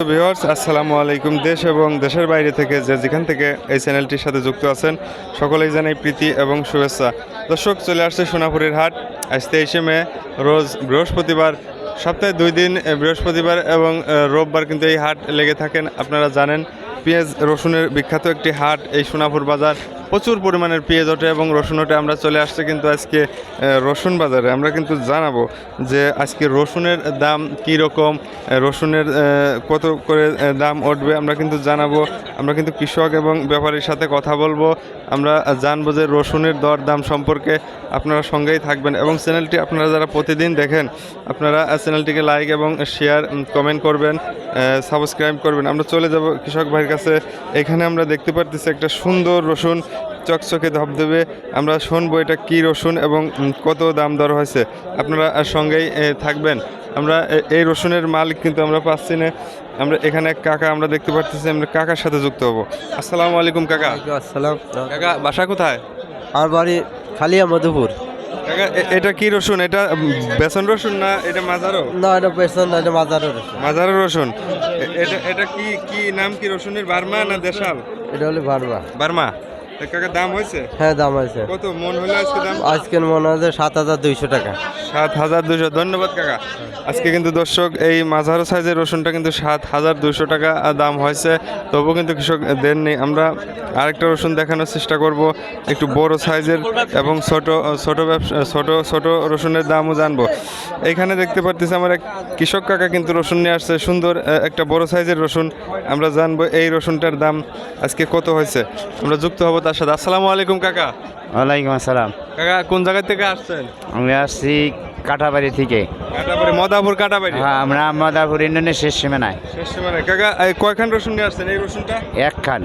Viewers আসসালামু আলাইকুম। দেশ এবং দেশের বাইরে থেকে যেখান থেকে এই চ্যানেলটির সাথে যুক্ত আছেন সকলেই জানাই প্রীতি এবং শুভেচ্ছা। দর্শক, চলে আসছে সোনাপুরের হাট। আজ 23শে মে, রোজ বৃহস্পতিবার। সপ্তাহে 2 দিন বৃহস্পতিবার এবং রোববার কিন্তু এই হাট লেগে থাকেন। আপনারা জানেন পেঁয়াজ রসুনের বিখ্যাত একটি হাট এই সোনাপুর বাজার। প্রচুর পরিমাণের পেঁয়াজ ওঠে এবং রসুন ওঠে। আমরা চলে আসছে কিন্তু আজকে রসুন বাজারে। আমরা কিন্তু জানাবো যে আজকে রসুনের দাম কী রকম, রসুনের কত করে দাম উঠবে আমরা কিন্তু জানাবো। আমরা কিন্তু কৃষক এবং ব্যাপারীর সাথে কথা বলবো। আমরা জানবো যে রসুনের দর দাম সম্পর্কে। আপনারা সঙ্গেই থাকবেন এবং চ্যানেলটি আপনারা যারা প্রতিদিন দেখেন আপনারা চ্যানেলটিকে লাইক এবং শেয়ার কমেন্ট করবেন, সাবস্ক্রাইব করবেন। আমরা চলে যাব কৃষক ভাইয়ের কাছে। এখানে আমরা দেখতে পারতেছি একটা সুন্দর রসুন, চকচকে ধবধবে। আমরা শুনবো এটা কী রসুন এবং কত দাম দর হয়েছে। আপনারা সঙ্গেই থাকবেন। আমরা এই রসুনের মালিক কিন্তু আমরা পাচ্ছি না। আমরা এখানে এক কাকা আমরা দেখতে পাচ্ছি, আমরা কাকার সাথে যুক্ত হব। আসসালামু আলাইকুম কাকা। আসসালাম। কাকা বাসা কোথায়? আর বাড়ি খালিয়া মধুপুর। কাকা এটা কি রসুন? এটা বেসন রসুন না এটা মাজারো? না, এটা পেছন না, এটা মাজারের রসুন। মাজারো রসুন। এটা এটা কি কি নাম কি রসুনের? বার্মা না দেশাল? এটা হলো বারবা। বার্মা। কাকা দাম হয়েছে? হ্যাঁ, দাম আছে। কত মন হলো আজকে দাম? আজকের মনে হয় 7,200 টাকা। 7,200। ধন্যবাদ কাকা। আজকে কিন্তু দর্শক এই মাঝারো সাইজের রসুনটা কিন্তু 7,200 টাকা দাম হয়েছে। তবুও কিন্তু কৃষক দেননি। আমরা আরেকটা রসুন দেখানোর চেষ্টা করব, একটু বড় সাইজের এবং ছোট রসুনের দামও জানবো। এইখানে দেখতে পারতেছি আমার এক কৃষক কাকা কিন্তু রসুন নিয়ে আসছে, সুন্দর একটা বড় সাইজের রসুন। আমরা জানবো এই রসুনটার দাম আজকে কত হয়েছে। আমরা যুক্ত হব তার সাথে। আসসালামু আলাইকুম কাকা। ওয়ালাইকুম আসসালাম। কাকা কোন জায়গা থেকে আসছেন? আমি আসছি কাটাবাড়ি থেকে। কাটাবাড়ি, মদাপুর কাটাবাড়ি। হ্যাঁ, আমরা মাদারপুর ইউনিয়নের শেষ সীমানায়। শেষ সীমানায়। কাকা কয়খান রসুন নিয়ে আসছেন এই রসুনটা? একখান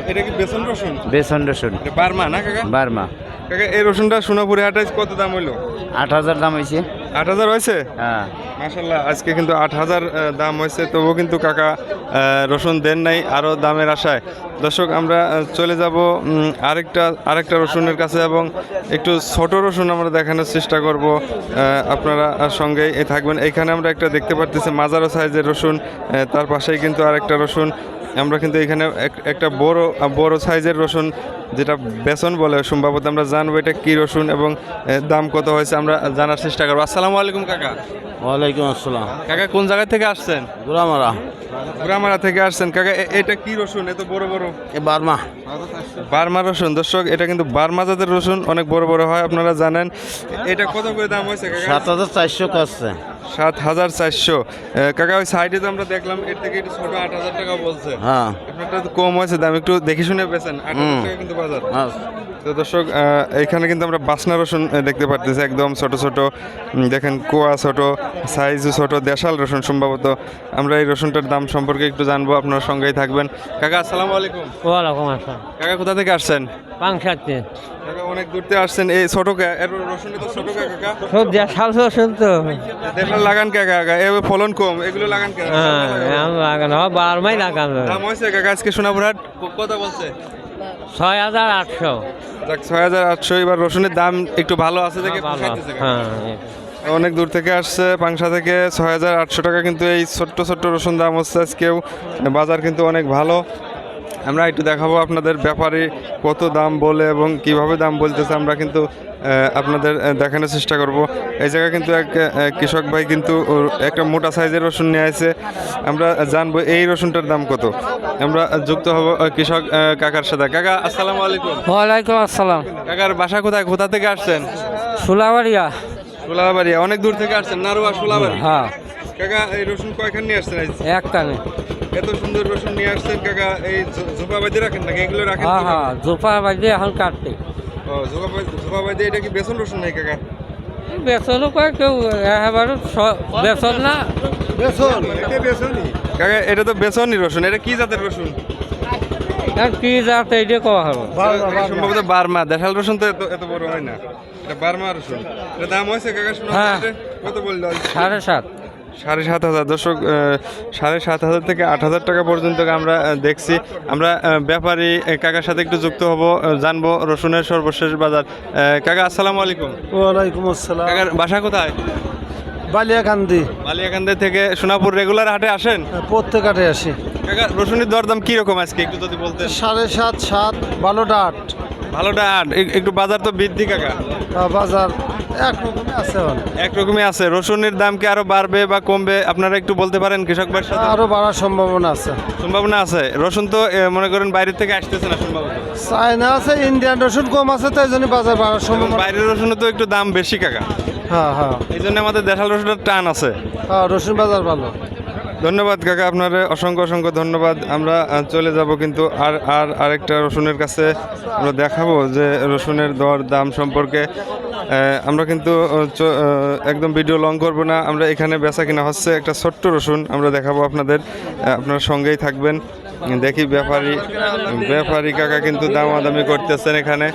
এটা কি বেসন রসুন? বেসন রসুন, এটা বার্মা না কাকা? বার্মা। কাকা এই রসুনটা সোনাপুরে হাটে কত দাম হইলো? 8,000 দাম হয়েছে। 8,000 হয়েছে? হ্যাঁ। মাশাল্লাহ, আজকে কিন্তু 8,000 দাম হয়েছে। তবুও কিন্তু কাকা রসুন দেন নাই আরও দামের আশায়। দর্শক, আমরা চলে যাব আরেকটা রসুনের কাছে এবং একটু ছোট রসুন আমরা দেখানোর চেষ্টা করব। আপনারা সঙ্গেই থাকবেন। এইখানে আমরা একটা দেখতে পারতেছি মাঝারো সাইজের রসুন, তার পাশেই কিন্তু আরেকটা রসুন। আমরা কিন্তু এখানে একটা বড় সাইজের রসুন, যেটা বেসন বলে সম্ভবত। আমরা জানবো এটা কী রসুন এবং দাম কত হয়েছে আমরা জানার চেষ্টা করবো। আসসালামু আলাইকুম কাকা। ওয়ালাইকুম আসসালাম। কাকা কোন জায়গা থেকে আসছেন? গোলামারা। গ্রামারা থেকে আসছেন। কাকা এটা কি রসুন? এত বড় বড়? এ বার্মা। বার্মা রসুন। দর্শক, এটা কিন্তু বার্মা জাতের রসুন, অনেক বড় বড় হয়, আপনারা জানেন। এটা কত করে দাম হয়েছে কাকা? 7,400 করছে। 7,400। কাকা ওই সাইডে তো আমরা দেখলাম এর থেকে একটু ছোট 8,000 টাকা বলছে। হ্যাঁ। আপনারটা তো কম হয়েছে দাম, একটু দেখে শুনে বেচেন। 8,000 টাকা কিন্তু বাজার। তো দর্শক, এখানে কিন্তু আমরা বাসনা রসুন দেখতে পারতেছি, একদম ছোট ছোট। দেখেন কোয়া ছোট, সাইজও ছোট, দেশাল রসুন সম্ভবত। আমরা এই রসুনটার দাম সম্পর্কে একটু জানবো, আপনার সঙ্গেই থাকবেন। কাকা আসসালামু আলাইকুম। ওয়ালাইকুম আসসালাম। কাকা কোথা থেকে আসছেন? পাংশাতে। কাকা অনেক দূর থেকে আসছেন। এই ছোট রসুন তো ছোট কাকা। সব দেশাল রসুন তো। দেশাল লাগান কাকা? কাকা এ ফলন কম, এগুলো লাগান কাকা? হ্যাঁ, লাগানো বারমাই লাগানো। দাম হয়েছে কাকা আজকে সোনাপুর হাট কত বলছে? 6,800। যাক, 6,800। এবার রসুনের দাম একটু ভালো আছে দেখে পোষাইতেছে কাকা। হ্যাঁ, অনেক দূর থেকে আসছে পাংশা থেকে। 6,800 টাকা কিন্তু এই ছোট্ট রসুন দাম হচ্ছে আজকেও। বাজার কিন্তু অনেক ভালো। আমরা একটু দেখাবো আপনাদের ব্যাপারে কত দাম বলে এবং কিভাবে দাম বলতেছে। আমরা কিন্তু আপনাদের দেখানোর চেষ্টা করব। এই জায়গায় কিন্তু এক কৃষক ভাই কিন্তু একটা মোটা সাইজের রসুন নিয়ে আসছে। আমরা জানবো এই রসুনটার দাম কত। আমরা যুক্ত হব কৃষক কাকার সাথে। কাকা আসসালামু আলাইকুম। ওয়ালাইকুম আসসালাম। কাকার বাসা কোথায়, কোথা থেকে আসছেন? সুলাবাড়িয়া। সোলাবাড়িয়া। অনেক দূর থেকে আসছেন? নারুয়া সোলাবাড়ি। হ্যাঁ। কাকা এই রসুন কয়খান নিয়ে আসছেন? একটানে। এত সুন্দর রসুন নিয়ে আসছেন কাকা। এই ঝোপা বাঁধে রাখেন নাকি? এগুলো রাখেন? হ্যাঁ হ্যাঁ, জোপা বাজে এখন কাটতে। ও, ঝোপা বাঁধে। এটা কি বেসন রসুন নাই কাকা? বেসনও কয় কেউ এবারে বেসন না। কাকা এটা তো বেসনই রসুন। এটা কি জাতের রসুন? আর কি যাতে এইটা কওয়া হবে। এটা সম্ভবত বার্মা। দেশাল রসুন তো এত বড় হয় না। এটা বার্মা রসুন। এটা দাম হয়েছে কাকা শোনা? হ্যাঁ। কত বললো? 7,500। 7,500। দর্শক, 7,500 থেকে 8,000 টাকা পর্যন্ত আমরা দেখছি। আমরা ব্যাপারী কাকার সাথে একটু যুক্ত হব, জানবো রসুনের সর্বশেষ বাজার। কাকা আসসালামু আলাইকুম। ওয়ালাইকুম আসসালাম। কাকার বাসা কোথায়? বালিয়াকান্দি বালিয়াকান্দি থেকে সোনাপুর রেগুলার হাটে আসেন? প্রত্যেক হাটে আসি। কাকা রসুনের দরদাম কিরকম আজকে একটু যদি বলতেন। 7.5 7 ভালোটা 8 ভালোটা আট, একটু বাজার তো বৃদ্ধি কাকা। বাজার একরকমই আছে একরকমই আছে। রসুনের দাম কি আরো বাড়বে বা কমবে আপনারা একটু বলতে পারেন কৃষক ভাইয়ের সাথে? আরো বাড়ার সম্ভাবনা আছে। সম্ভাবনা আছে। রসুন তো মনে করেন বাইরে থেকে আসতেছে না সম্ভবত। চায়না আছে, ইন্ডিয়ান রসুন কম আছে, তাই জন্য বাজার বাড়ার এবং সম্ভাবনা। বাইরের রসুনের তো একটু দাম বেশি কাকা, হ্যাঁ হ্যাঁ এই জন্য আমাদের দেশাল রসুনের টান আছে। হ্যাঁ, রসুন বাজার ভালো। ধন্যবাদ কাকা, আপনার অসংখ্য অসংখ্য ধন্যবাদ। আমরা চলে যাব কিন্তু আরেকটা রসুনের কাছে আমরা দেখাবো যে রসুনের দর দাম সম্পর্কে। আমরা কিন্তু একদম ভিডিও লং করব না, আমরা এখানে বেচা কিনা হচ্ছে একটা ছোট্ট রসুন আমরা দেখাবো আপনাদের, আপনার সঙ্গেই থাকবেন। দেখি ব্যাপারী কাকা কিন্তু দামাদামি করতেছেন এখানে।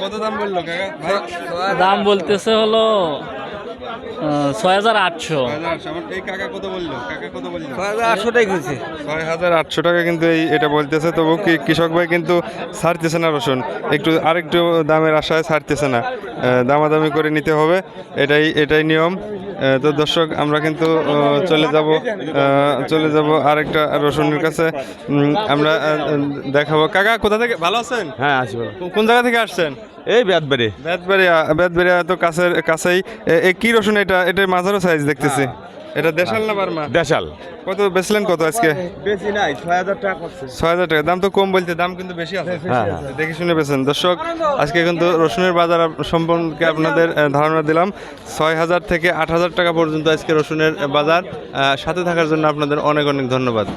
কত দাম বললো কাকা? দাম বলতেছে হলো 6,800। এই কাকা কত বললো? কাকা কত বললো? 800 টাকা হয়েছে। 6,800 টাকা কিন্তু এটা বলতেছে। তবু কৃষক ভাই কিন্তু ছাড়তেছে না রসুন, আরেকটু দামের আশায় ছাড়তেছে না, দামাদামি করে নিতে হবে, এটাই নিয়ম। তো দর্শক আমরা কিন্তু চলে যাব আরেকটা রসুনের কাছে। আমরা দেখাবো। কাকা কোথা থেকে, ভালো আছেন? হ্যাঁ আসি বলো। কোন জায়গা থেকে আসছেন? এই বেদবাড়ি। বেদবেরিয়া তো কাছেই। কি রসুন এটা? এটার মাঝারও সাইজ দেখতেছি। এটা দেশাল না বার্মা? দেশাল। কত বেচলেন কত আজকে? বেশি নাই, 6,000 টাকা করছে। 6,000 টাকা দাম তো কম বলতে, দাম কিন্তু বেশি আছে। দেখে শুনে বেছেন দর্শক। আজকে কিন্তু রসুনের বাজার সম্পর্কে আপনাদের ধারণা দিলাম। 6,000 থেকে 8,000 টাকা পর্যন্ত আজকে রসুনের বাজার। সাথে থাকার জন্য আপনাদের অনেক অনেক ধন্যবাদ।